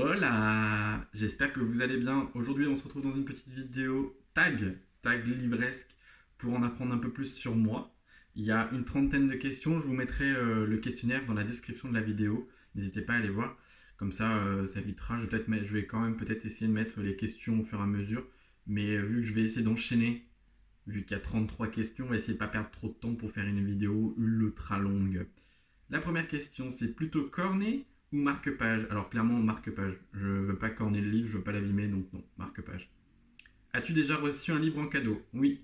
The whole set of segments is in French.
Hola! J'espère que vous allez bien. Aujourd'hui, on se retrouve dans une petite vidéo tag livresque, pour en apprendre un peu plus sur moi. Il y a une trentaine de questions. Je vous mettrai le questionnaire dans la description de la vidéo. N'hésitez pas à aller voir. Comme ça, ça évitera. Je vais quand même peut-être essayer de mettre les questions au fur et à mesure. Mais vu que je vais essayer d'enchaîner, vu qu'il y a 33 questions, on va essayer de ne pas perdre trop de temps pour faire une vidéo ultra longue. La première question, c'est plutôt corné ou marque-page? Alors clairement, marque-page. Je veux pas corner le livre, je veux pas l'abîmer, donc non, marque-page. As-tu déjà reçu un livre en cadeau? Oui.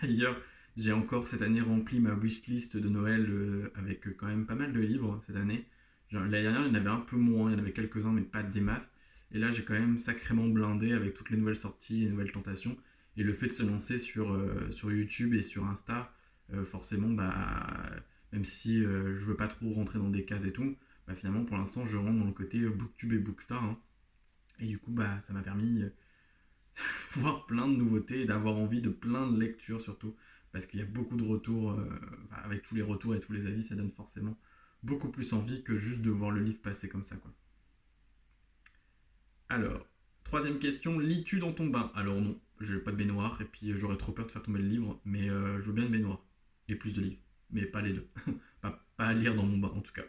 D'ailleurs, j'ai encore cette année rempli ma wishlist de Noël avec quand même pas mal de livres cette année. L'année dernière, il y en avait un peu moins, il y en avait quelques-uns, mais pas des masses. Et là, j'ai quand même sacrément blindé avec toutes les nouvelles sorties, les nouvelles tentations. Et le fait de se lancer sur YouTube et sur Insta, forcément, même si je veux pas trop rentrer dans des cases et tout, finalement, pour l'instant, je rentre dans le côté Booktube et Bookstar, hein. Et du coup, ça m'a permis de voir plein de nouveautés et d'avoir envie de plein de lectures surtout. Parce qu'il y a beaucoup de retours, avec tous les retours et tous les avis, ça donne forcément beaucoup plus envie que juste de voir le livre passer comme ça, quoi. Alors, troisième question, lis-tu dans ton bain? Alors non, j'ai pas de baignoire et puis j'aurais trop peur de faire tomber le livre, mais je veux bien une baignoire et plus de livres, mais pas les deux. Pas à lire dans mon bain en tout cas.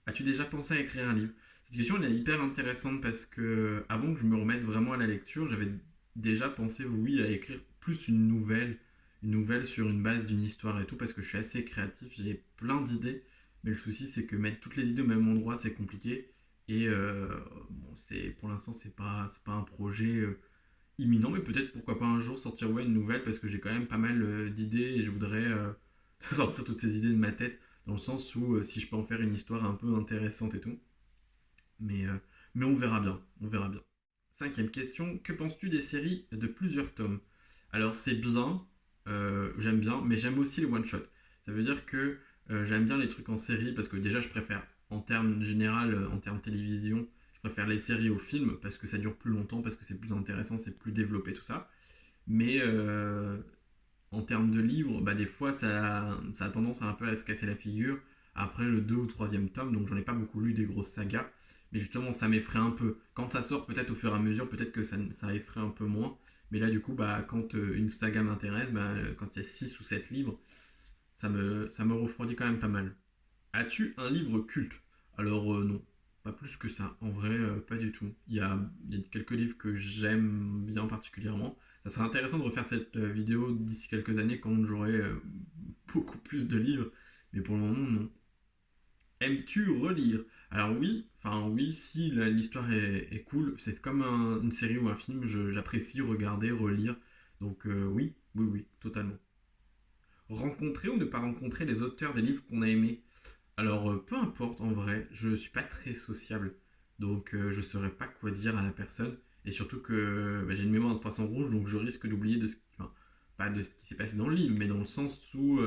As-tu déjà pensé à écrire un livre? Cette question elle est hyper intéressante parce que avant que je me remette vraiment à la lecture, j'avais déjà pensé, oui, à écrire plus une nouvelle sur une base d'une histoire et tout, parce que je suis assez créatif, j'ai plein d'idées, mais le souci c'est que mettre toutes les idées au même endroit c'est compliqué et bon, pour l'instant c'est pas un projet imminent, mais peut-être pourquoi pas un jour sortir une nouvelle parce que j'ai quand même pas mal d'idées et je voudrais sortir toutes ces idées de ma tête dans le sens où si je peux en faire une histoire un peu intéressante et tout. Mais, euh, mais on verra bien, on verra bien. Cinquième question, que penses-tu des séries de plusieurs tomes? Alors c'est bien, j'aime bien, mais j'aime aussi les one-shot. Ça veut dire que j'aime bien les trucs en série parce que déjà je préfère, en termes général, en termes télévision, je préfère les séries aux films parce que ça dure plus longtemps, parce que c'est plus intéressant, c'est plus développé, tout ça. Mais en termes de livres, des fois ça a tendance à un peu à se casser la figure après le 2 ou troisième tome, donc j'en ai pas beaucoup lu des grosses sagas, mais justement ça m'effraie un peu. Quand ça sort peut-être au fur et à mesure, peut-être que ça effraie un peu moins, mais là du coup quand une saga m'intéresse, quand il y a 6 ou 7 livres, ça me refroidit quand même pas mal. As-tu un livre culte? Alors non, pas plus que ça. En vrai, pas du tout. Il y a quelques livres que j'aime bien particulièrement. Ça serait intéressant de refaire cette vidéo d'ici quelques années quand j'aurai beaucoup plus de livres. Mais pour le moment, non. Aimes-tu relire? Alors oui, enfin oui, si l'histoire est cool, c'est comme une série ou un film, j'apprécie regarder, relire. Donc oui, oui, oui, totalement. Rencontrer ou ne pas rencontrer les auteurs des livres qu'on a aimés? Alors, peu importe en vrai, je suis pas très sociable, donc je saurais pas quoi dire à la personne, et surtout que j'ai une mémoire de poisson rouge, donc je risque d'oublier enfin, pas de ce qui s'est passé dans le livre, mais dans le sens où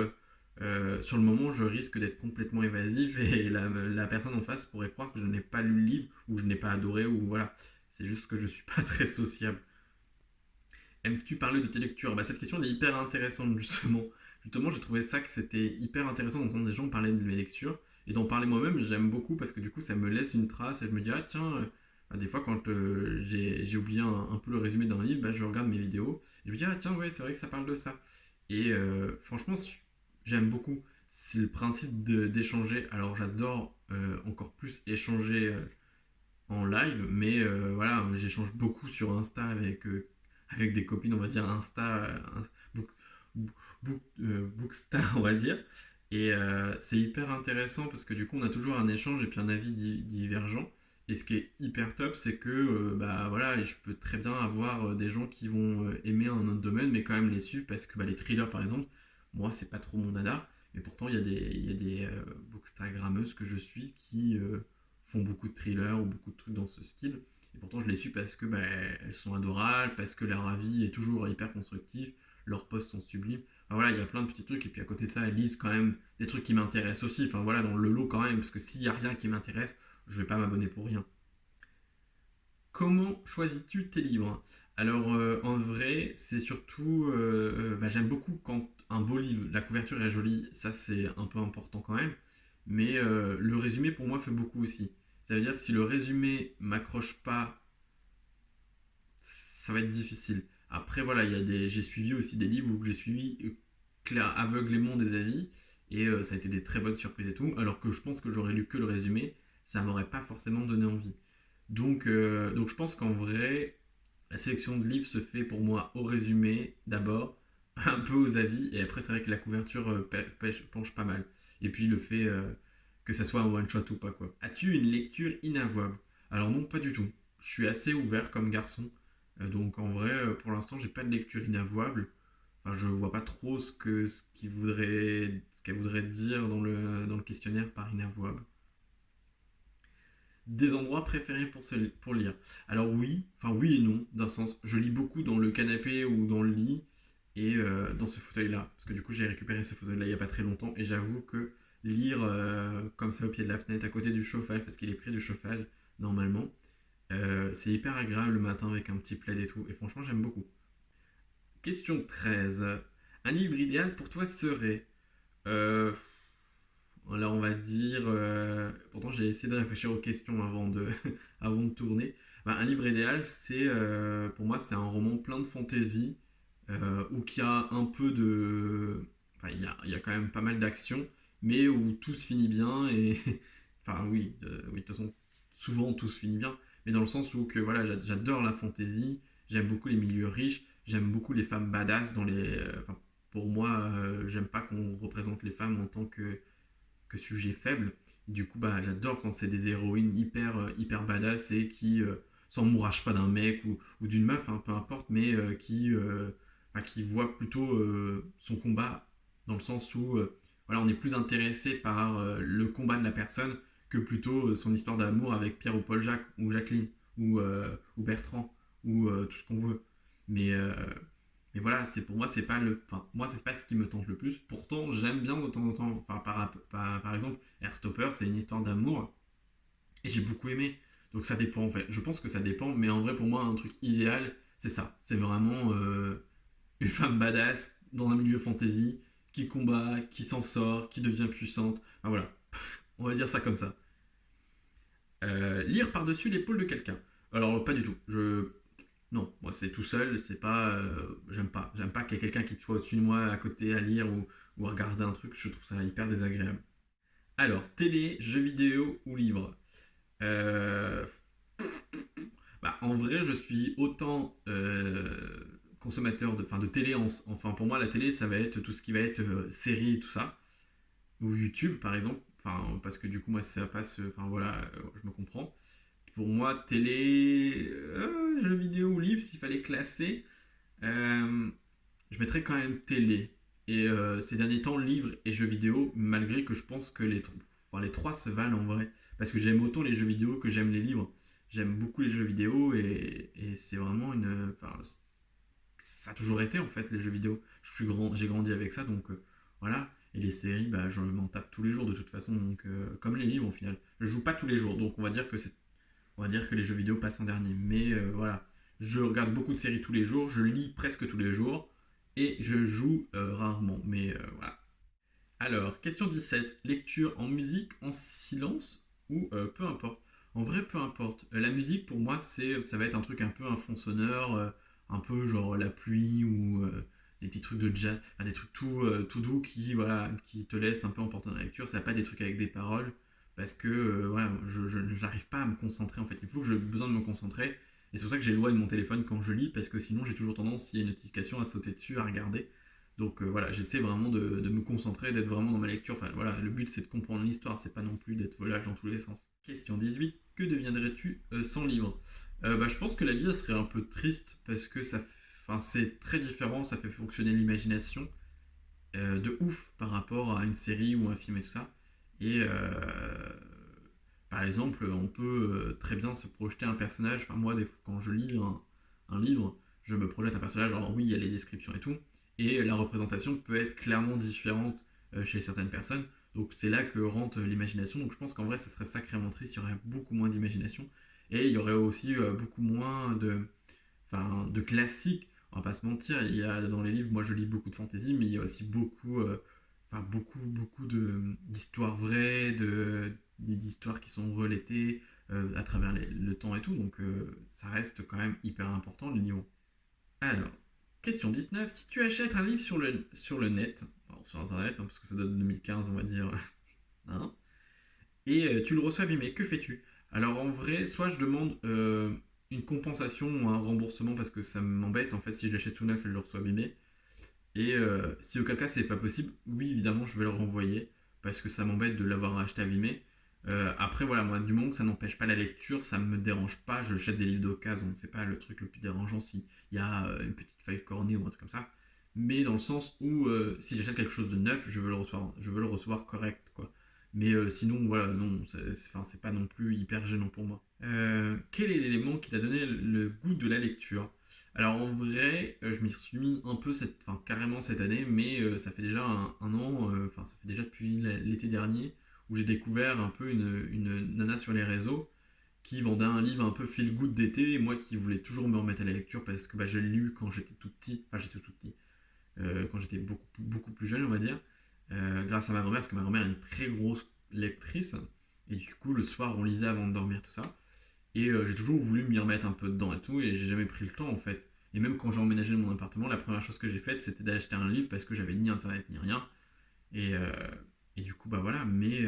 sur le moment je risque d'être complètement évasif et la personne en face pourrait croire que je n'ai pas lu le livre, ou que je n'ai pas adoré, ou voilà. C'est juste que je suis pas très sociable. Aimes-tu parler de tes lectures? Cette question elle est hyper intéressante justement. Justement, j'ai trouvé ça que c'était hyper intéressant d'entendre des gens parler de mes lectures et d'en parler moi-même. J'aime beaucoup parce que du coup, ça me laisse une trace et je me dis, ah tiens, des fois quand j'ai oublié un peu le résumé d'un livre, je regarde mes vidéos et je me dis, ah tiens, ouais, c'est vrai que ça parle de ça. Et franchement, j'aime beaucoup. C'est le principe d'échanger. Alors, j'adore encore plus échanger en live, mais voilà, j'échange beaucoup sur Insta avec des copines, on va dire Insta, book, Bookstar, on va dire. Et c'est hyper intéressant parce que du coup, on a toujours un échange et puis un avis divergent. Et ce qui est hyper top, c'est que voilà, je peux très bien avoir des gens qui vont aimer un autre domaine, mais quand même les suivre parce que les thrillers, par exemple, moi, c'est pas trop mon dada. Mais pourtant, il y a des bookstagrammeuses que je suis qui font beaucoup de thrillers ou beaucoup de trucs dans ce style. Et pourtant, je les suis parce que elles sont adorables, parce que leur avis est toujours hyper constructif, leurs posts sont sublimes. Enfin, voilà, il y a plein de petits trucs. Et puis à côté de ça, elles lisent quand même des trucs qui m'intéressent aussi. Enfin voilà, dans le lot quand même, parce que s'il n'y a rien qui m'intéresse, je vais pas m'abonner pour rien. Comment choisis-tu tes livres? Alors en vrai, c'est surtout, j'aime beaucoup quand un beau livre, la couverture est jolie, ça c'est un peu important quand même, mais le résumé pour moi fait beaucoup aussi. Ça veut dire que si le résumé m'accroche pas, ça va être difficile. Après, voilà, j'ai suivi aussi des livres où j'ai suivi aveuglément des avis et ça a été des très bonnes surprises et tout. Alors que je pense que j'aurais lu que le résumé, ça m'aurait pas forcément donné envie. Donc je pense qu'en vrai, la sélection de livres se fait pour moi au résumé d'abord, un peu aux avis, et après c'est vrai que la couverture penche pas mal. Et puis le fait que ça soit un one shot ou pas quoi. As-tu une lecture inavouable? Alors non, pas du tout. Je suis assez ouvert comme garçon, donc en vrai, pour l'instant, j'ai pas de lecture inavouable. Enfin, je vois pas trop ce qu'elle voudrait dire dans le questionnaire par inavouable. Des endroits préférés pour lire. Alors oui, enfin oui et non, d'un sens. Je lis beaucoup dans le canapé ou dans le lit et dans ce fauteuil-là. Parce que du coup, j'ai récupéré ce fauteuil-là il n'y a pas très longtemps et j'avoue que lire comme ça au pied de la fenêtre, à côté du chauffage, parce qu'il est près du chauffage, normalement, c'est hyper agréable le matin avec un petit plaid et tout. Et franchement, j'aime beaucoup. Question 13. Un livre idéal pour toi serait euh, Là, on va dire. Pourtant, j'ai essayé de réfléchir aux questions avant de tourner. Bah, un livre idéal, pour moi, c'est un roman plein de fantaisie, où il y a un peu de. Enfin, il y a quand même pas mal d'action, mais où tout se finit bien. Et. Enfin, oui, oui, de toute façon, souvent tout se finit bien, mais dans le sens où que, voilà, j'adore la fantaisie, j'aime beaucoup les milieux riches, j'aime beaucoup les femmes badass dans les. Enfin, pour moi, j'aime pas qu'on représente les femmes en tant que sujet faible. Du coup, bah, j'adore quand c'est des héroïnes hyper badass et qui s'emmouragent pas d'un mec ou d'une meuf, hein, peu importe, mais qui voit plutôt son combat dans le sens où voilà, on est plus intéressé par le combat de la personne que plutôt son histoire d'amour avec Pierre ou Paul-Jacques ou Jacqueline ou Bertrand ou tout ce qu'on veut. Mais et voilà, pour moi, c'est pas ce qui me tente le plus. Pourtant, j'aime bien de temps en temps. Enfin, par exemple, Airstopper, c'est une histoire d'amour et j'ai beaucoup aimé. Donc ça dépend en fait. Je pense que ça dépend, mais en vrai, pour moi, un truc idéal, c'est ça. C'est vraiment une femme badass dans un milieu fantasy qui combat, qui s'en sort, qui devient puissante. Enfin, voilà, on va dire ça comme ça. Lire par-dessus l'épaule de quelqu'un. Alors, pas du tout. Non, moi c'est tout seul, c'est pas. J'aime pas qu'il y ait quelqu'un qui soit au-dessus de moi à côté à lire ou à regarder un truc, je trouve ça hyper désagréable. Alors, télé, jeux vidéo ou livre. Euh, En vrai, je suis autant consommateur de télé. Enfin, pour moi, la télé, ça va être tout ce qui va être série et tout ça. Ou YouTube, par exemple. Enfin, parce que du coup, moi, ça passe. Enfin, voilà, je me comprends. Pour moi, télé, jeux vidéo ou livre, s'il fallait classer, euh, je mettrais quand même télé. Et ces derniers temps, livres et jeux vidéo, malgré que je pense que les trois se valent en vrai. Parce que j'aime autant les jeux vidéo que j'aime les livres. J'aime beaucoup les jeux vidéo et c'est vraiment une. Enfin, ça a toujours été en fait les jeux vidéo. J'ai grandi avec ça donc voilà. Et les séries, bah, je m'en tape tous les jours de toute façon, donc comme les livres au final. Je joue pas tous les jours, donc on va dire que les jeux vidéo passent en dernier. Mais voilà, je regarde beaucoup de séries tous les jours, je lis presque tous les jours et je joue rarement. Mais voilà. Alors, question 17. Lecture en musique, en silence ou peu importe. En vrai, peu importe. La musique, pour moi, ça va être un truc un peu un fond sonore, un peu genre la pluie ou des petits trucs de jazz, enfin, des trucs tout doux qui, voilà, qui te laissent un peu emporter dans la lecture. Ça va pas des trucs avec des paroles parce que voilà, je n'arrive pas à me concentrer en fait. Il faut que j'ai besoin de me concentrer. Et c'est pour ça que j'éloigne mon téléphone quand je lis parce que sinon j'ai toujours tendance, s'il y a une notification, à sauter dessus, à regarder. Donc voilà, j'essaie vraiment de me concentrer, d'être vraiment dans ma lecture. Enfin voilà, le but c'est de comprendre l'histoire, c'est pas non plus d'être volage dans tous les sens. Question 18, que deviendrais-tu sans livre? Je pense que la vie elle serait un peu triste parce que enfin, c'est très différent, ça fait fonctionner l'imagination de ouf par rapport à une série ou un film et tout ça. Et par exemple, on peut très bien se projeter un personnage. Enfin, moi, quand je lis un livre, je me projette un personnage. Alors, oui, il y a les descriptions et tout. Et la représentation peut être clairement différente chez certaines personnes. Donc, c'est là que rentre l'imagination. Donc, je pense qu'en vrai, ça serait sacrément triste. Il y aurait beaucoup moins d'imagination. Et il y aurait aussi beaucoup moins de classiques. On va pas se mentir. Il y a dans les livres, moi, je lis beaucoup de fantasy, mais il y a aussi beaucoup d'histoires vraies, d'histoires qui sont relatées, à travers le temps et tout, donc ça reste quand même hyper important le livre. Alors, question 19, si tu achètes un livre sur le net, alors sur internet, hein, parce que ça date de 2015 on va dire, hein, et tu le reçois abîmé, que fais-tu? Alors en vrai, soit je demande une compensation ou un remboursement parce que ça m'embête en fait si je l'achète tout neuf et je le reçois abîmé. Et si auquel cas c'est pas possible, oui évidemment je vais le renvoyer parce que ça m'embête de l'avoir acheté abîmé. Après voilà, moi du moment que ça n'empêche pas la lecture, ça me dérange pas, je jette des livres d'occasion, c'est pas le truc le plus dérangeant s'il y a une petite feuille cornée ou un truc comme ça. Mais dans le sens où si j'achète quelque chose de neuf, je veux le recevoir correct quoi. Mais sinon voilà, non, enfin, c'est pas non plus hyper gênant pour moi. Quel est l'élément qui t'a donné le goût de la lecture? Alors en vrai, je m'y suis mis un peu, enfin, carrément cette année, mais ça fait déjà un an, enfin ça fait déjà depuis l'été dernier, où j'ai découvert un peu une nana sur les réseaux qui vendait un livre un peu feel good d'été, et moi qui voulais toujours me remettre à la lecture parce que bah, je l'ai lu quand j'étais tout petit, enfin j'étais tout petit, quand j'étais beaucoup plus jeune on va dire, grâce à ma grand-mère, parce que ma grand-mère est une très grosse lectrice, et du coup le soir on lisait avant de dormir tout ça. Et j'ai toujours voulu m'y remettre un peu dedans et tout, et j'ai jamais pris le temps en fait. Et même quand j'ai emménagé dans mon appartement, la première chose que j'ai faite, c'était d'acheter un livre parce que j'avais ni internet ni rien. Et, euh, et du coup, bah voilà. Mais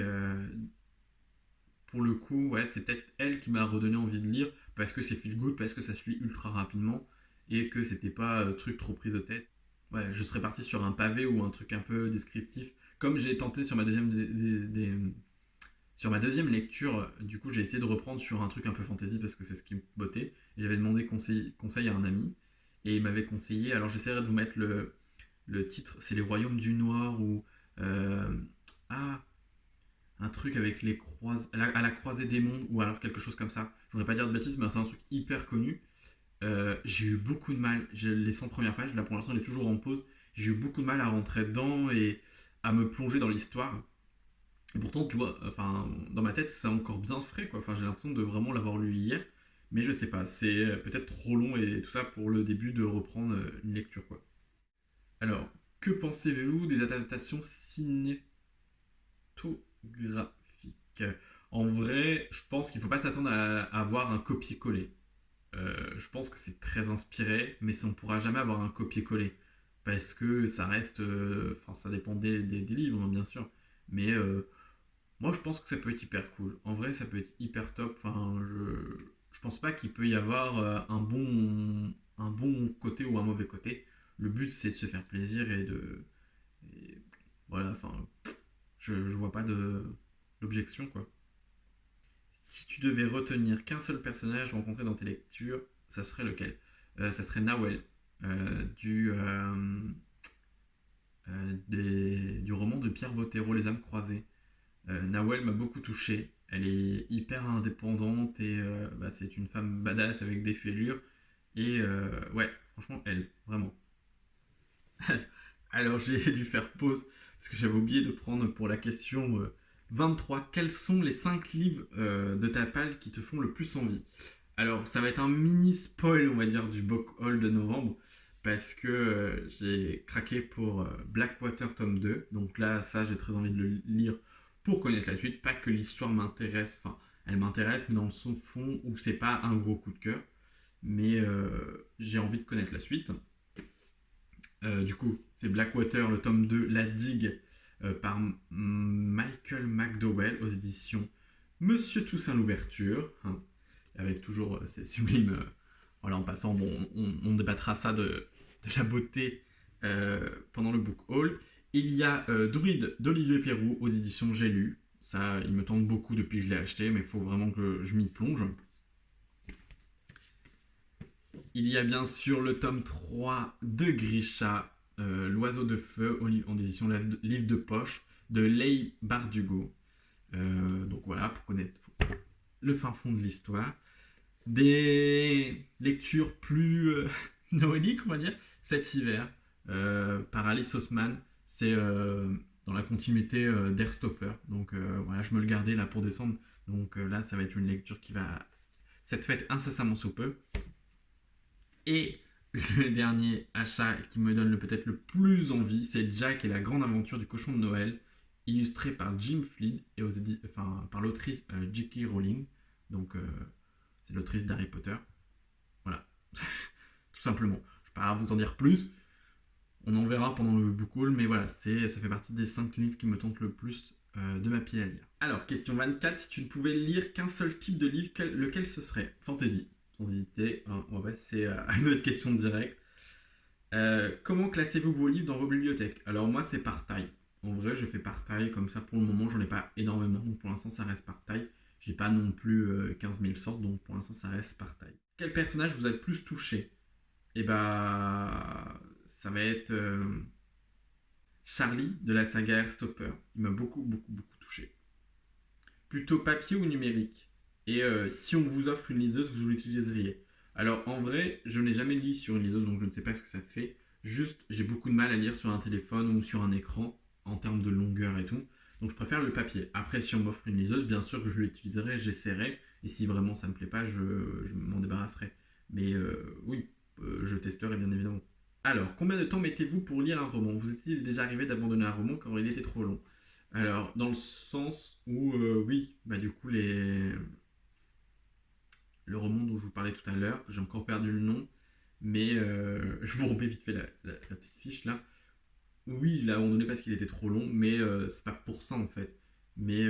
pour le coup, ouais, c'est peut-être elle qui m'a redonné envie de lire parce que c'est feel good, parce que ça se lit ultra rapidement et que c'était pas truc trop prise de tête. Ouais, je serais parti sur un pavé ou un truc un peu descriptif, comme j'ai tenté sur ma deuxième sur ma deuxième lecture, du coup, j'ai essayé de reprendre sur un truc un peu fantasy parce que c'est ce qui me bottait. Et j'avais demandé conseil à un ami. Et il m'avait conseillé. Alors, j'essaierai de vous mettre le titre. C'est Les Royaumes du Noir ou. euh, ah, un truc avec les à la croisée des mondes ou alors quelque chose comme ça. Je voudrais pas dire de bêtises, mais c'est un truc hyper connu. J'ai eu beaucoup de mal. J'ai les 100 premières pages, là pour l'instant, elle est toujours en pause. J'ai eu beaucoup de mal à rentrer dedans et à me plonger dans l'histoire. Et pourtant, tu vois, enfin, dans ma tête, c'est encore bien frais, quoi. Enfin, j'ai l'impression de vraiment l'avoir lu hier, mais je sais pas, c'est peut-être trop long et tout ça pour le début de reprendre une lecture, quoi. Alors, que pensez-vous des adaptations cinématographiques? En vrai, je pense qu'il faut pas s'attendre à avoir un copier-coller. Je pense que c'est très inspiré, mais on pourra jamais avoir un copier-coller parce que ça reste, enfin, ça dépend des livres, hein, bien sûr, mais moi, je pense que ça peut être hyper cool. En vrai, ça peut être hyper top. Enfin, je pense pas qu'il peut y avoir un bon côté ou un mauvais côté. Le but, c'est de se faire plaisir et voilà, enfin, je vois pas d'objection, quoi. Si tu devais retenir qu'un seul personnage rencontré dans tes lectures, ça serait lequel? Ça serait Nawel, du roman de Pierre Bottero, Les âmes croisées. Nawel m'a beaucoup touché. Elle est hyper indépendante et bah, c'est une femme badass avec des fêlures. Et ouais, franchement, elle, vraiment. Alors j'ai dû faire pause parce que j'avais oublié de prendre pour la question 23. Quels sont les 5 livres de ta palle qui te font le plus envie? Alors ça va être un mini spoil, on va dire, du book haul de novembre. Parce que j'ai craqué pour Blackwater tome 2. Donc là, ça, j'ai très envie de le lire pour connaître la suite. Pas que l'histoire m'intéresse, enfin, elle m'intéresse, mais dans son fond, où c'est pas un gros coup de cœur. Mais j'ai envie de connaître la suite. Du coup, c'est Blackwater, le tome 2, La Digue, par Michael McDowell aux éditions Monsieur Toussaint l'Ouverture, hein, avec toujours ces sublimes. Voilà, en passant, bon, on débattra ça de la beauté pendant le book haul. Il y a Druide d'Olivier Perrou aux éditions J'ai lu. Ça, il me tente beaucoup depuis que je l'ai acheté, mais il faut vraiment que je m'y plonge. Il y a bien sûr le tome 3 de Grisha, L'oiseau de feu, en édition livre de poche, de Leigh Bardugo. Donc voilà, pour connaître le fin fond de l'histoire. Des lectures plus noéliques, on va dire, cet hiver, par Alice Haussmann. C'est dans la continuité d'Airstopper. Donc voilà, je me le gardais là pour décembre. Donc là, ça va être une lecture qui va s'être faite incessamment sous peu. Et le dernier achat qui me donne peut-être le plus envie, c'est Jack et la grande aventure du cochon de Noël, illustré par Jim Flynn et par l'autrice J.K. Rowling. Donc, c'est l'autrice d'Harry Potter. Voilà. Tout simplement. Je ne vais pas vous en dire plus. On en verra pendant le book haul, mais voilà, ça fait partie des 5 livres qui me tentent le plus de ma pile à lire. Alors, question 24, si tu ne pouvais lire qu'un seul type de livre, lequel ce serait? Fantasy, sans hésiter. Hein, on va passer à une autre question directe. Comment classez-vous vos livres dans vos bibliothèques? Alors moi, c'est par taille. En vrai, je fais par taille, comme ça pour le moment, j'en ai pas énormément, donc pour l'instant, ça reste par taille. J'ai pas non plus 15 000 sortes, donc pour l'instant, ça reste par taille. Quel personnage vous a le plus touché? Et bah, ça va être Charlie de la saga Airstopper. Il m'a beaucoup, beaucoup, beaucoup touché. Plutôt papier ou numérique? Et si on vous offre une liseuse, vous l'utiliseriez? Alors en vrai, je n'ai jamais lu sur une liseuse, donc je ne sais pas ce que ça fait. Juste, j'ai beaucoup de mal à lire sur un téléphone ou sur un écran en termes de longueur et tout. Donc je préfère le papier. Après, si on m'offre une liseuse, bien sûr que je l'utiliserai, j'essaierai. Et si vraiment ça me plaît pas, je m'en débarrasserai. Mais oui, je testerai bien évidemment. Alors, combien de temps mettez-vous pour lire un roman? Vous est-il déjà arrivé d'abandonner un roman quand il était trop long? Alors, dans le sens où, oui, bah du coup, le roman dont je vous parlais tout à l'heure, j'ai encore perdu le nom, mais je vous remets vite fait la petite fiche là. Oui, il a abandonné parce qu'il était trop long, mais c'est pas pour ça en fait. Mais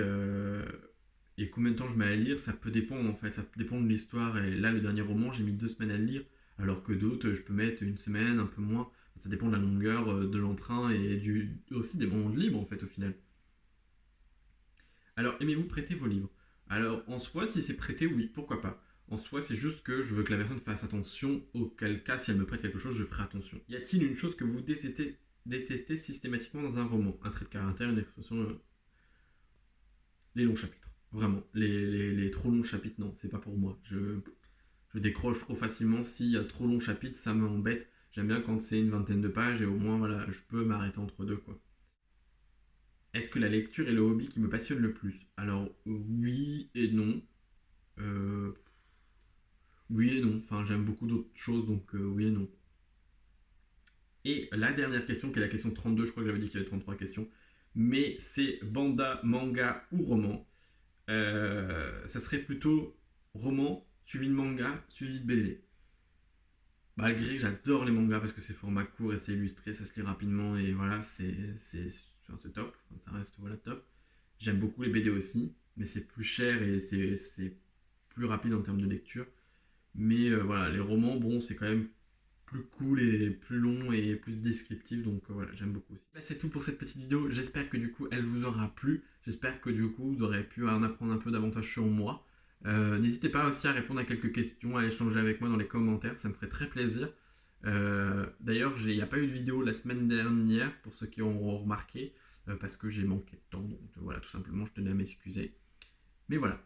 et combien de temps je mets à lire, ça peut dépendre en fait, ça peut dépendre de l'histoire. Et là, le dernier roman, j'ai mis 2 semaines à le lire, alors que d'autres, je peux mettre une semaine, un peu moins. Ça dépend de la longueur de l'entrain et aussi des moments de libre en fait au final. Alors, aimez-vous prêter vos livres? Alors, en soi, si c'est prêté, oui, pourquoi pas. En soi, c'est juste que je veux que la personne fasse attention, auquel cas, si elle me prête quelque chose, je ferai attention. Y a-t-il une chose que vous détestez systématiquement dans un roman? Un trait de caractère, une expression, les longs chapitres. Vraiment. Les trop longs chapitres, non, c'est pas pour moi. Je décroche trop facilement. S'il y a trop longs chapitres, ça m'embête. J'aime bien quand c'est une vingtaine de pages et au moins, voilà, je peux m'arrêter entre deux, quoi. Est-ce que la lecture est le hobby qui me passionne le plus? Alors, oui et non. Euh, oui et non. Enfin, j'aime beaucoup d'autres choses, donc oui et non. Et la dernière question, qui est la question 32, je crois que j'avais dit qu'il y avait 33 questions, mais c'est banda, manga ou roman. Ça serait plutôt roman, suivi de manga, suivi de BD. Malgré que j'adore les mangas parce que c'est format court et c'est illustré, ça se lit rapidement et voilà, c'est top. Enfin, ça reste voilà, top. J'aime beaucoup les BD aussi, mais c'est plus cher et c'est plus rapide en termes de lecture. Mais voilà, les romans, bon, c'est quand même plus cool et plus long et plus descriptif, donc voilà, j'aime beaucoup aussi. Là, c'est tout pour cette petite vidéo. J'espère que du coup, elle vous aura plu. J'espère que du coup, vous aurez pu en apprendre un peu davantage sur moi. N'hésitez pas aussi à répondre à quelques questions, à échanger avec moi dans les commentaires, ça me ferait très plaisir. D'ailleurs, il n'y a pas eu de vidéo la semaine dernière, pour ceux qui auront remarqué, parce que j'ai manqué de temps, donc voilà, tout simplement, je tenais à m'excuser. Mais voilà.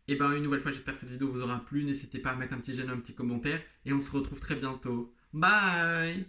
Et ben une nouvelle fois, j'espère que cette vidéo vous aura plu. N'hésitez pas à mettre un petit j'aime, un petit commentaire, et on se retrouve très bientôt. Bye!